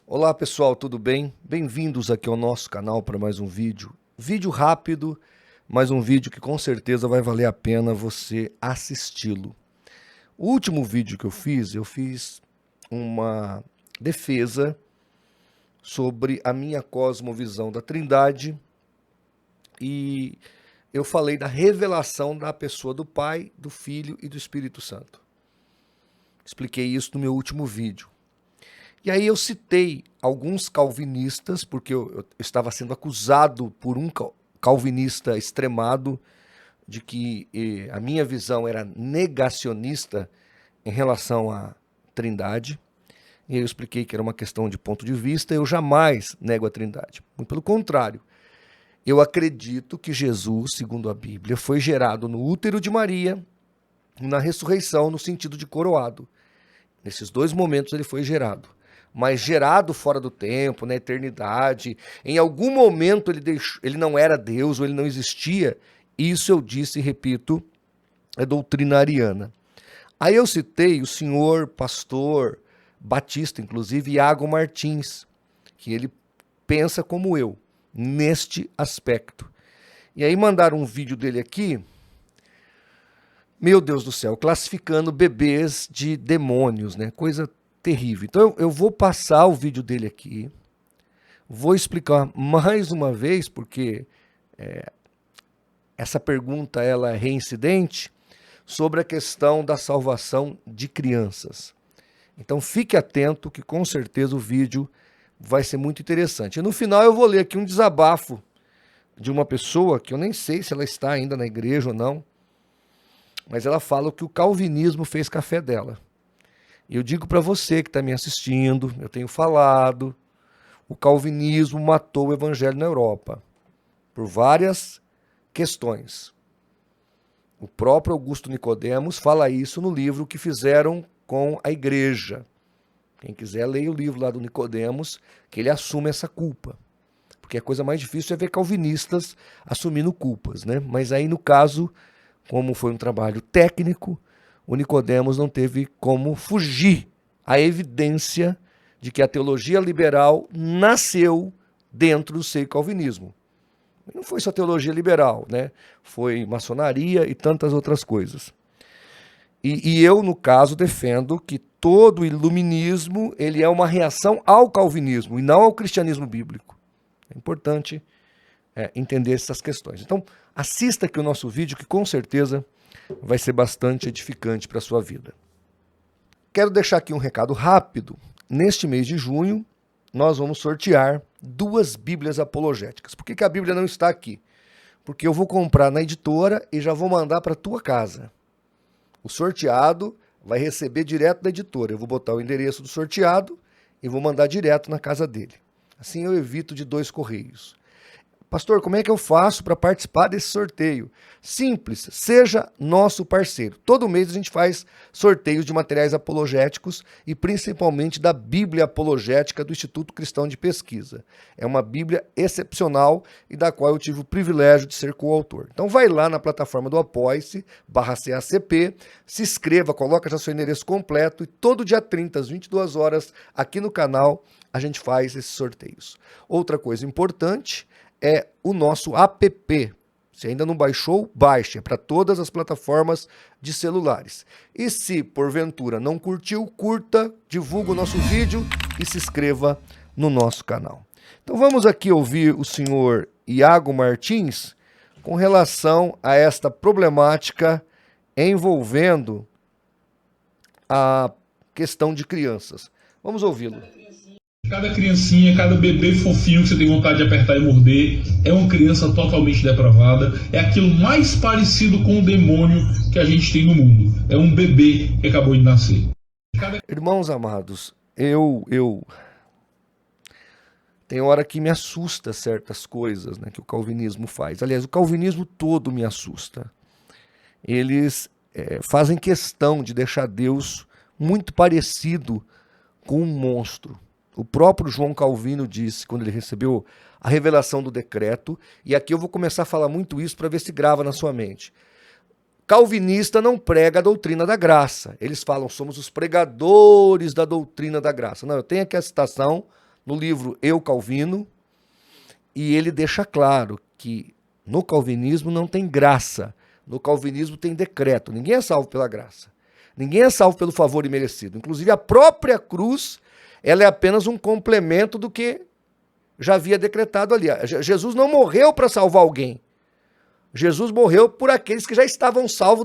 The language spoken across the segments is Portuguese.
Olá pessoal, tudo bem? Bem-vindos aqui ao nosso canal para mais um vídeo. Vídeo rápido, mas um vídeo que com certeza vai valer a pena você assisti-lo. O último vídeo que eu fiz uma defesa sobre a minha cosmovisão da Trindade e eu falei da revelação da pessoa do Pai, do Filho e do Espírito Santo. Expliquei isso no meu último vídeo. E aí eu citei alguns calvinistas, porque eu estava sendo acusado por um calvinista extremado de que a minha visão era negacionista em relação à Trindade. E eu expliquei que era uma questão de ponto de vista, eu jamais nego a Trindade. Muito pelo contrário, eu acredito que Jesus, segundo a Bíblia, foi gerado no útero de Maria, na ressurreição, no sentido de coroado. Nesses dois momentos ele foi gerado. Mas gerado fora do tempo, na eternidade, em algum momento ele não era Deus ou ele não existia, isso eu disse e repito, é doutrina ariana. Aí eu citei o senhor pastor batista, inclusive Iago Martins, que ele pensa como eu, neste aspecto. E aí mandaram um vídeo dele aqui, meu Deus do céu, classificando bebês de demônios, né? Coisa terrível. Então eu vou passar o vídeo dele aqui, vou explicar mais uma vez, porque essa pergunta ela é reincidente, sobre a questão da salvação de crianças. Então fique atento que com certeza o vídeo vai ser muito interessante. E no final eu vou ler aqui um desabafo de uma pessoa que eu nem sei se ela está ainda na igreja ou não, mas ela fala que o calvinismo fez café dela. E eu digo para você que está me assistindo, eu tenho falado, o calvinismo matou o evangelho na Europa, por várias questões. O próprio Augusto Nicodemos fala isso no livro que fizeram com a igreja. Quem quiser, leia o livro lá do Nicodemos, que ele assume essa culpa. Porque a coisa mais difícil é ver calvinistas assumindo culpas, né? Mas aí, no caso, como foi um trabalho técnico, o Nicodemos não teve como fugir à evidência de que a teologia liberal nasceu dentro do seio calvinismo. Não foi só teologia liberal, né? Foi maçonaria e tantas outras coisas. E eu, no caso, defendo que todo o iluminismo ele é uma reação ao calvinismo e não ao cristianismo bíblico. É importante entender essas questões. Então, assista aqui o nosso vídeo que com certeza vai ser bastante edificante para a sua vida. Quero deixar aqui um recado rápido. Neste mês de junho, nós vamos sortear 2 Bíblias apologéticas. Por que a Bíblia não está aqui? Porque eu vou comprar na editora e já vou mandar para a tua casa. O sorteado vai receber direto da editora. Eu vou botar o endereço do sorteado e vou mandar direto na casa dele. Assim eu evito de 2 correios. Pastor, como é que eu faço para participar desse sorteio? Simples, seja nosso parceiro. Todo mês a gente faz sorteios de materiais apologéticos e principalmente da Bíblia Apologética do Instituto Cristão de Pesquisa. É uma Bíblia excepcional e da qual eu tive o privilégio de ser coautor. Então vai lá na plataforma do Apoie-se/CACP, se inscreva, coloca já seu endereço completo e todo dia 30 às 22 horas aqui no canal a gente faz esses sorteios. Outra coisa importante é o nosso app. Se ainda não baixou, baixe. É para todas as plataformas de celulares. E se porventura não curtiu, curta, divulga o nosso vídeo e se inscreva no nosso canal. Então vamos aqui ouvir o senhor Iago Martins com relação a esta problemática envolvendo a questão de crianças. Vamos ouvi-lo. Cada criancinha, cada bebê fofinho que você tem vontade de apertar e morder é uma criança totalmente depravada. É aquilo mais parecido com o demônio que a gente tem no mundo. É um bebê que acabou de nascer. Irmãos amados, tem hora que me assusta certas coisas, né, que o calvinismo faz. Aliás, o calvinismo todo me assusta. Eles fazem questão de deixar Deus muito parecido com um monstro. O próprio João Calvino disse, quando ele recebeu a revelação do decreto, e aqui eu vou começar a falar muito isso para ver se grava na sua mente. calvinista não prega a doutrina da graça. Eles falam, somos os pregadores da doutrina da graça. Não, eu tenho aqui a citação no livro Eu, Calvino, e ele deixa claro que no calvinismo não tem graça. No calvinismo tem decreto. Ninguém é salvo pela graça. Ninguém é salvo pelo favor imerecido. Inclusive a própria cruz, ela é apenas um complemento do que já havia decretado ali. Jesus não morreu para salvar alguém. Jesus morreu por aqueles que já estavam salvos,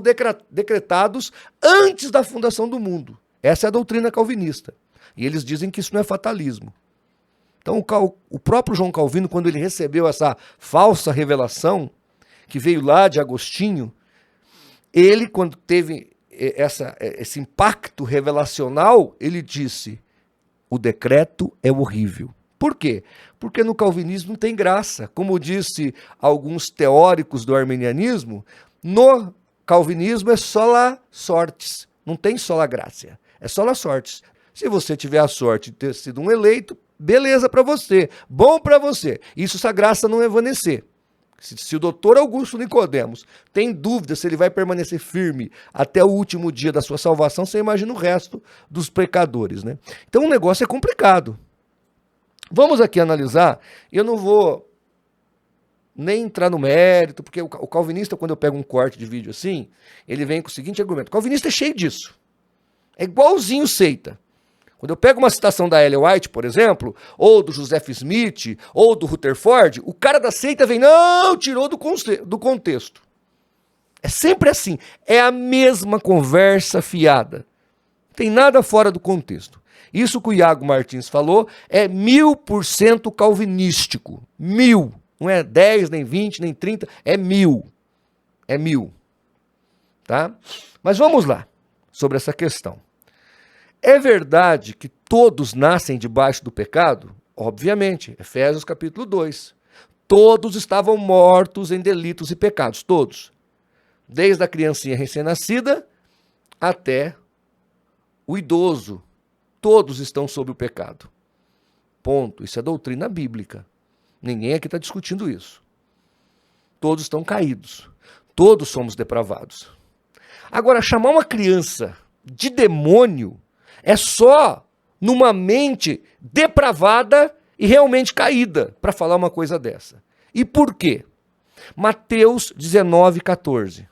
decretados antes da fundação do mundo. Essa é a doutrina calvinista. E eles dizem que isso não é fatalismo. Então o próprio João Calvino, quando ele recebeu essa falsa revelação, que veio lá de Agostinho, ele, quando teve esse impacto revelacional, ele disse, o decreto é horrível. Por quê? Porque no calvinismo não tem graça. Como disse alguns teóricos do arminianismo, no calvinismo é só lá sortes, não tem só lá graça, é só lá sortes. Se você tiver a sorte de ter sido um eleito, beleza para você, bom para você. Isso se a graça não evanescer. Se o doutor Augusto Nicodemos tem dúvida se ele vai permanecer firme até o último dia da sua salvação, você imagina o resto dos pecadores, né? Então o negócio é complicado. Vamos aqui analisar, eu não vou nem entrar no mérito, porque o calvinista, quando eu pego um corte de vídeo assim, ele vem com o seguinte argumento, o calvinista é cheio disso, é igualzinho seita. Quando eu pego uma citação da Ellen White, por exemplo, ou do Joseph Smith, ou do Rutherford, o cara da seita vem, não, tirou do contexto. É sempre assim, é a mesma conversa fiada, não tem nada fora do contexto. Isso que o Iago Martins falou é 1000% calvinístico. 1000. Não é 10, nem 20, nem 30, é 1000. É 1000. Tá? Mas vamos lá, sobre essa questão. É verdade que todos nascem debaixo do pecado? Obviamente. Efésios capítulo 2. Todos estavam mortos em delitos e pecados. Todos. Desde a criancinha recém-nascida até o idoso. Todos estão sob o pecado. Ponto. Isso é doutrina bíblica. Ninguém aqui está discutindo isso. Todos estão caídos. Todos somos depravados. Agora, chamar uma criança de demônio é só numa mente depravada e realmente caída para falar uma coisa dessa. E por quê? Mateus 19:14.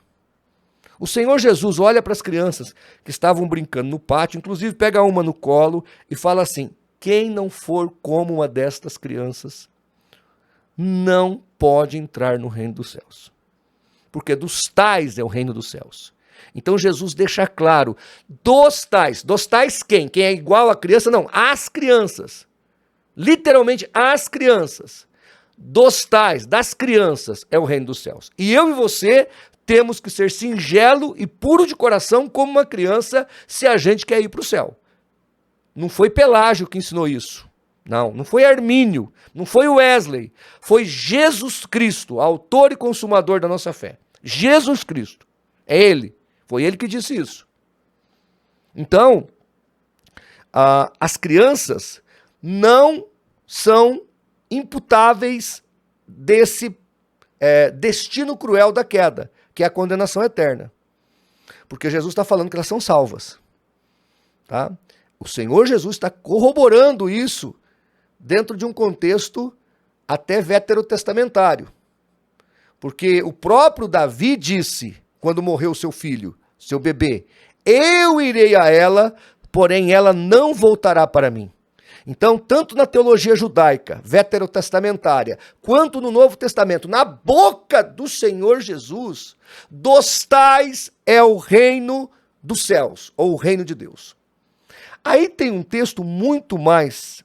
O Senhor Jesus olha para as crianças que estavam brincando no pátio, inclusive pega uma no colo e fala assim, quem não for como uma destas crianças não pode entrar no reino dos céus. Porque dos tais é o reino dos céus. Então Jesus deixa claro, dos tais quem? Quem é igual a criança? Não, as crianças. Literalmente as crianças. Dos tais, das crianças, é o reino dos céus. E eu e você temos que ser singelo e puro de coração como uma criança se a gente quer ir para o céu. Não foi Pelágio que ensinou isso. Não foi Armínio, não foi Wesley. Foi Jesus Cristo, autor e consumador da nossa fé. Jesus Cristo. É Ele. Foi Ele que disse isso. Então, as crianças não são imputáveis desse destino cruel da queda, que é a condenação eterna. Porque Jesus está falando que elas são salvas. Tá? O Senhor Jesus está corroborando isso dentro de um contexto até veterotestamentário. Porque o próprio Davi disse, quando morreu seu filho, seu bebê, eu irei a ela, porém ela não voltará para mim. Então, tanto na teologia judaica, veterotestamentária, quanto no Novo Testamento, na boca do Senhor Jesus, dos tais é o reino dos céus, ou o reino de Deus. Aí tem um texto muito mais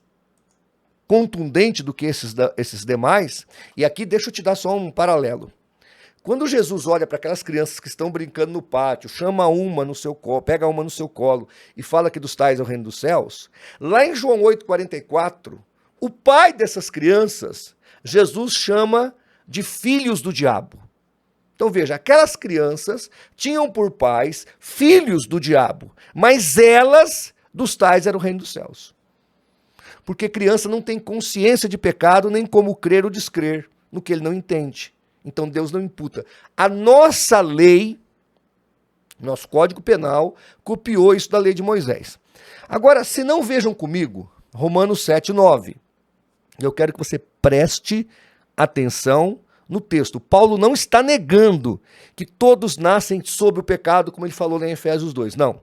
contundente do que esses demais, e aqui deixa eu te dar só um paralelo. Quando Jesus olha para aquelas crianças que estão brincando no pátio, chama uma no seu colo, pega uma no seu colo e fala que dos tais é o reino dos céus, lá em João 8,44, o pai dessas crianças, Jesus chama de filhos do diabo. Então veja, aquelas crianças tinham por pais filhos do diabo, mas elas, dos tais, eram o reino dos céus. Porque criança não tem consciência de pecado, nem como crer ou descrer no que ele não entende. Então Deus não imputa. A nossa lei Nosso Código Penal copiou isso da lei de Moisés. Agora, se não vejam comigo, Romanos 7:9. Eu quero que você preste atenção no texto. Paulo não está negando que todos nascem sob o pecado, como ele falou lá em Efésios 2. Não.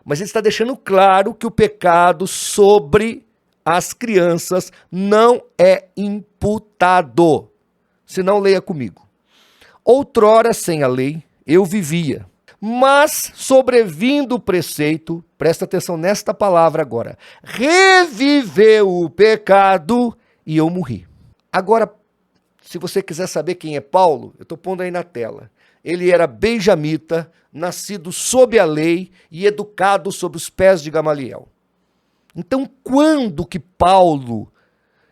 Mas ele está deixando claro que o pecado sobre as crianças não é imputado. Se não, leia comigo. Outrora, sem a lei, eu vivia. Mas, sobrevindo o preceito, presta atenção nesta palavra agora, reviveu o pecado e eu morri. Agora, se você quiser saber quem é Paulo, eu estou pondo aí na tela. Ele era benjamita, nascido sob a lei e educado sob os pés de Gamaliel. Então, quando que Paulo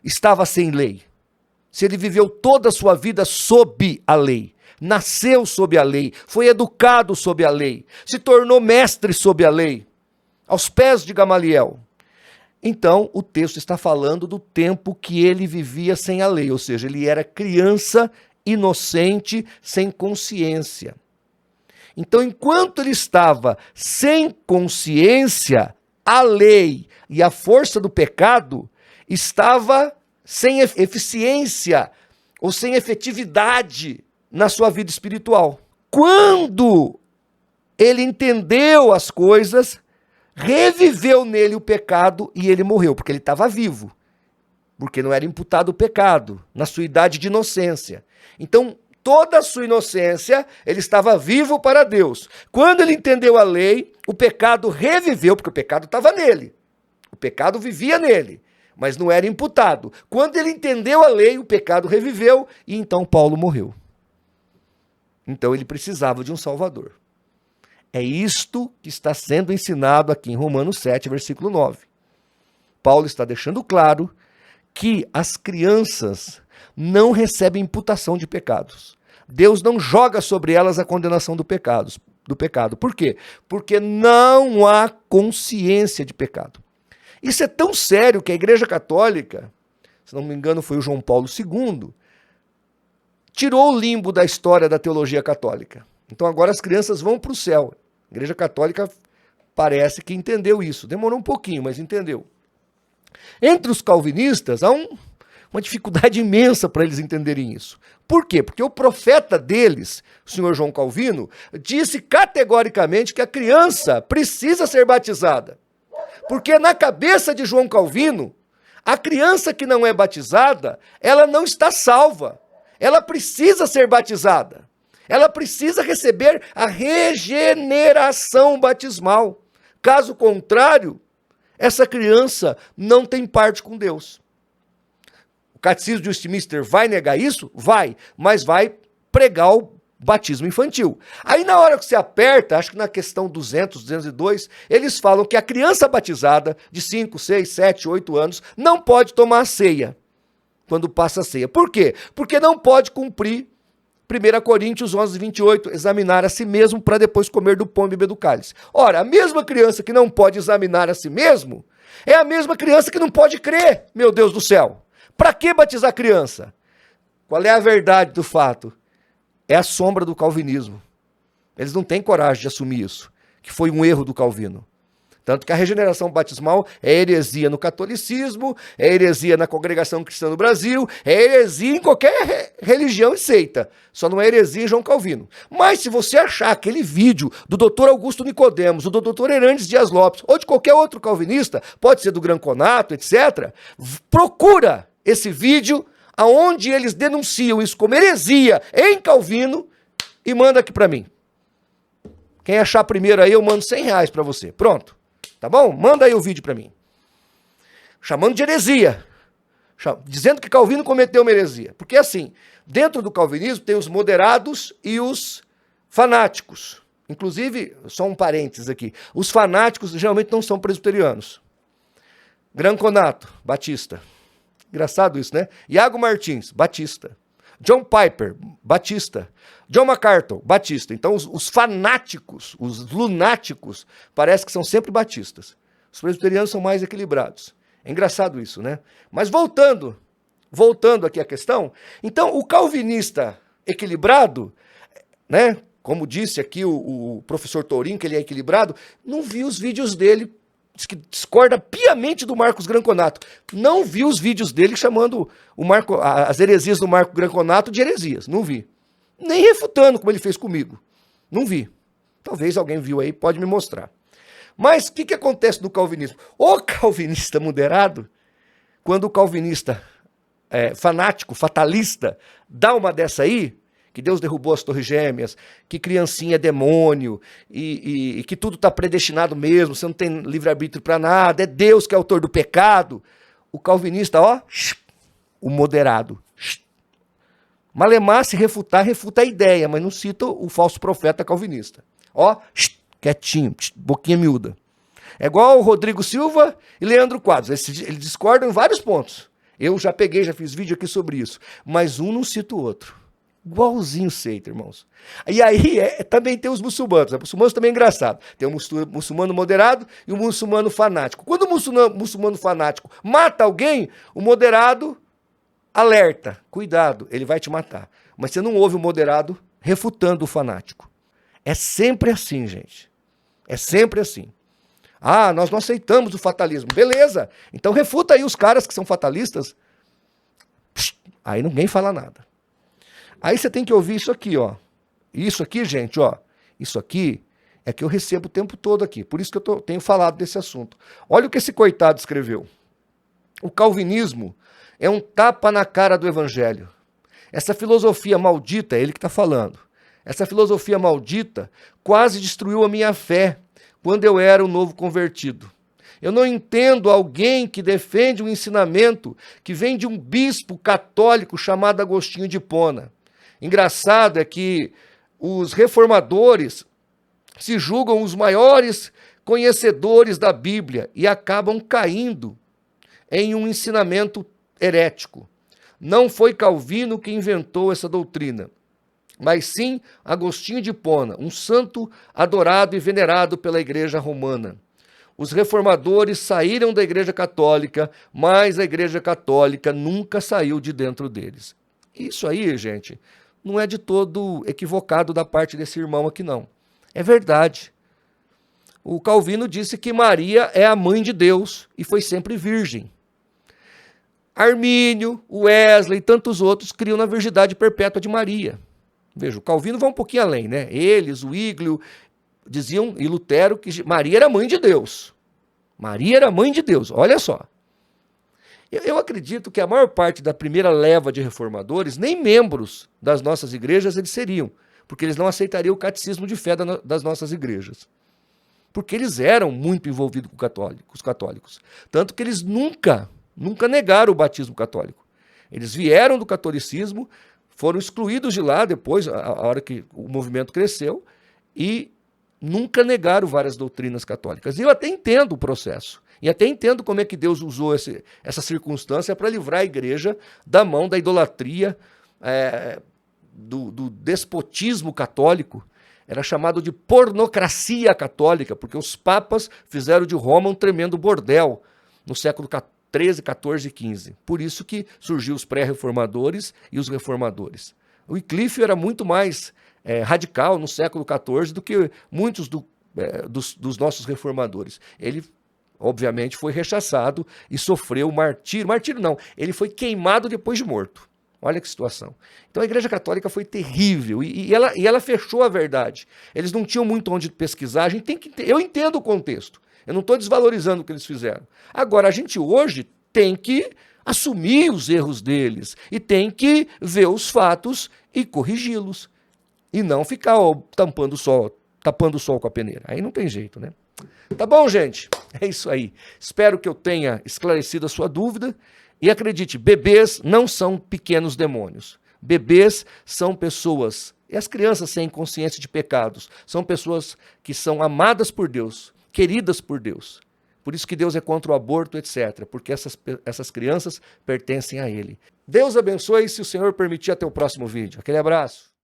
estava sem lei? Se ele viveu toda a sua vida sob a lei, nasceu sob a lei, foi educado sob a lei, se tornou mestre sob a lei, aos pés de Gamaliel. Então, o texto está falando do tempo que ele vivia sem a lei, ou seja, ele era criança, inocente, sem consciência. Então, enquanto ele estava sem consciência, a lei e a força do pecado estava sem eficiência ou sem efetividade na sua vida espiritual. Quando ele entendeu as coisas, reviveu nele o pecado e ele morreu, porque ele estava vivo, porque não era imputado o pecado, na sua idade de inocência. Então, toda a sua inocência, ele estava vivo para Deus. Quando ele entendeu a lei, o pecado reviveu, porque o pecado estava nele. O pecado vivia nele, mas não era imputado. Quando ele entendeu a lei, o pecado reviveu e então Paulo morreu. Então ele precisava de um Salvador. É isto que está sendo ensinado aqui em Romanos 7, versículo 9. Paulo está deixando claro que as crianças não recebem imputação de pecados. Deus não joga sobre elas a condenação do pecado. Por quê? Porque não há consciência de pecado. Isso é tão sério que a Igreja Católica, se não me engano foi o João Paulo II, tirou o limbo da história da teologia católica. Então agora as crianças vão para o céu. A Igreja Católica parece que entendeu isso. Demorou um pouquinho, mas entendeu. Entre os calvinistas, há uma dificuldade imensa para eles entenderem isso. Por quê? Porque o profeta deles, o senhor João Calvino, disse categoricamente que a criança precisa ser batizada. Porque na cabeça de João Calvino, a criança que não é batizada, ela não está salva. Ela precisa ser batizada. Ela precisa receber a regeneração batismal. Caso contrário, essa criança não tem parte com Deus. O Catecismo de Westminster vai negar isso? Vai, mas vai pregar o batismo infantil. Aí na hora que você aperta, acho que na questão 200, 202, eles falam que a criança batizada de 5, 6, 7, 8 anos não pode tomar a ceia quando passa a ceia. Por quê? Porque não pode cumprir 1 Coríntios 11, 28, examinar a si mesmo para depois comer do pão e beber do cálice. Ora, a mesma criança que não pode examinar a si mesmo é a mesma criança que não pode crer, meu Deus do céu. Para que batizar a criança? Qual é a verdade do fato? É a sombra do calvinismo. Eles não têm coragem de assumir isso, que foi um erro do Calvino. Tanto que a regeneração batismal é heresia no catolicismo, é heresia na congregação cristã no Brasil, é heresia em qualquer religião e seita. Só não é heresia em João Calvino. Mas se você achar aquele vídeo do Dr. Augusto Nicodemos, do Dr. Hernandes Dias Lopes, ou de qualquer outro calvinista, pode ser do Gran Conato, etc., procura esse vídeo aonde eles denunciam isso como heresia em Calvino e manda aqui para mim. Quem achar primeiro aí, eu mando R$100 para você. Pronto. Tá bom? Manda aí o vídeo para mim. Chamando de heresia. Dizendo que Calvino cometeu uma heresia. Porque assim, dentro do calvinismo tem os moderados e os fanáticos. Inclusive, só um parênteses aqui, os fanáticos geralmente não são presbiterianos. Gran Conato, batista. Engraçado isso, né? Iago Martins, batista. John Piper, batista. John MacArthur, batista. Então, os fanáticos, os lunáticos, parece que são sempre batistas. Os presbiterianos são mais equilibrados. É engraçado isso, né? Mas voltando aqui à questão, então, o calvinista equilibrado, né, como disse aqui o professor Tourinho, que ele é equilibrado, não vi os vídeos dele, diz que discorda piamente do Marcos Granconato. Não vi os vídeos dele chamando as heresias do Marcos Granconato de heresias. Não vi. Nem refutando, como ele fez comigo. Não vi. Talvez alguém viu aí, pode me mostrar. Mas o que acontece no calvinismo? O calvinista moderado, quando o calvinista fanático, fatalista, dá uma dessa aí, que Deus derrubou as torres gêmeas, que criancinha é demônio, e que tudo está predestinado mesmo, você não tem livre-arbítrio para nada, é Deus que é autor do pecado. O calvinista, ó, o moderado. Malemar, se refutar, refuta a ideia, mas não cita o falso profeta calvinista. Ó, quietinho, boquinha miúda. É igual o Rodrigo Silva e Leandro Quadros, eles discordam em vários pontos. Eu já fiz vídeo aqui sobre isso, mas um não cita o outro. Igualzinho Seita, irmãos. E aí também tem os muçulmanos. Os muçulmanos também é engraçado. Tem o muçulmano moderado e o muçulmano fanático. Quando o muçulmano fanático mata alguém, o moderado alerta. Cuidado, ele vai te matar. Mas você não ouve o moderado refutando o fanático. É sempre assim, gente. É sempre assim. Ah, nós não aceitamos o fatalismo. Beleza. Então refuta aí os caras que são fatalistas. Aí ninguém fala nada. Aí você tem que ouvir isso aqui, ó. Isso aqui, gente, ó. Isso aqui é que eu recebo o tempo todo aqui. Por isso que eu tenho falado desse assunto. Olha o que esse coitado escreveu. O calvinismo é um tapa na cara do evangelho. Essa filosofia maldita, é ele que está falando. Essa filosofia maldita quase destruiu a minha fé quando eu era um novo convertido. Eu não entendo alguém que defende um ensinamento que vem de um bispo católico chamado Agostinho de Hipona. Engraçado é que os reformadores se julgam os maiores conhecedores da Bíblia e acabam caindo em um ensinamento herético. Não foi Calvino que inventou essa doutrina, mas sim Agostinho de Hipona, um santo adorado e venerado pela Igreja Romana. Os reformadores saíram da Igreja Católica, mas a Igreja Católica nunca saiu de dentro deles. Isso aí, gente, não é de todo equivocado da parte desse irmão aqui, não. É verdade. O Calvino disse que Maria é a mãe de Deus e foi sempre virgem. Armínio, Wesley e tantos outros criam na virgindade perpétua de Maria. Veja, o Calvino vai um pouquinho além, né? Eles, o Íglio, diziam, e Lutero, que Maria era mãe de Deus. Maria era mãe de Deus, olha só. Eu acredito que a maior parte da primeira leva de reformadores, nem membros das nossas igrejas eles seriam, porque eles não aceitariam o catecismo de fé das nossas igrejas. Porque eles eram muito envolvidos com os católicos. Tanto que eles nunca negaram o batismo católico. Eles vieram do catolicismo, foram excluídos de lá depois, a hora que o movimento cresceu, e nunca negaram várias doutrinas católicas. E eu até entendo o processo. E até entendo como é que Deus usou essa circunstância para livrar a igreja da mão da idolatria, do despotismo católico. Era chamado de pornocracia católica, porque os papas fizeram de Roma um tremendo bordel no século XIII, XIV e XV. Por isso que surgiu os pré-reformadores e os reformadores. O Wycliffe era muito mais radical no século XIV do que muitos dos nossos reformadores. Ele, obviamente, foi rechaçado e sofreu martírio. Martírio não, ele foi queimado depois de morto. Olha que situação. Então a Igreja Católica foi terrível e ela fechou a verdade. Eles não tinham muito onde pesquisar. Eu entendo o contexto. Eu não estou desvalorizando o que eles fizeram. Agora, a gente hoje tem que assumir os erros deles e tem que ver os fatos e corrigi-los. E não ficar tapando o sol com a peneira. Aí não tem jeito, né? Tá bom, gente? É isso aí. Espero que eu tenha esclarecido a sua dúvida. E acredite, bebês não são pequenos demônios. Bebês são pessoas, e as crianças sem consciência de pecados, são pessoas que são amadas por Deus, queridas por Deus. Por isso que Deus é contra o aborto, etc. Porque essas crianças pertencem a Ele. Deus abençoe, se o Senhor permitir, até o próximo vídeo. Aquele abraço.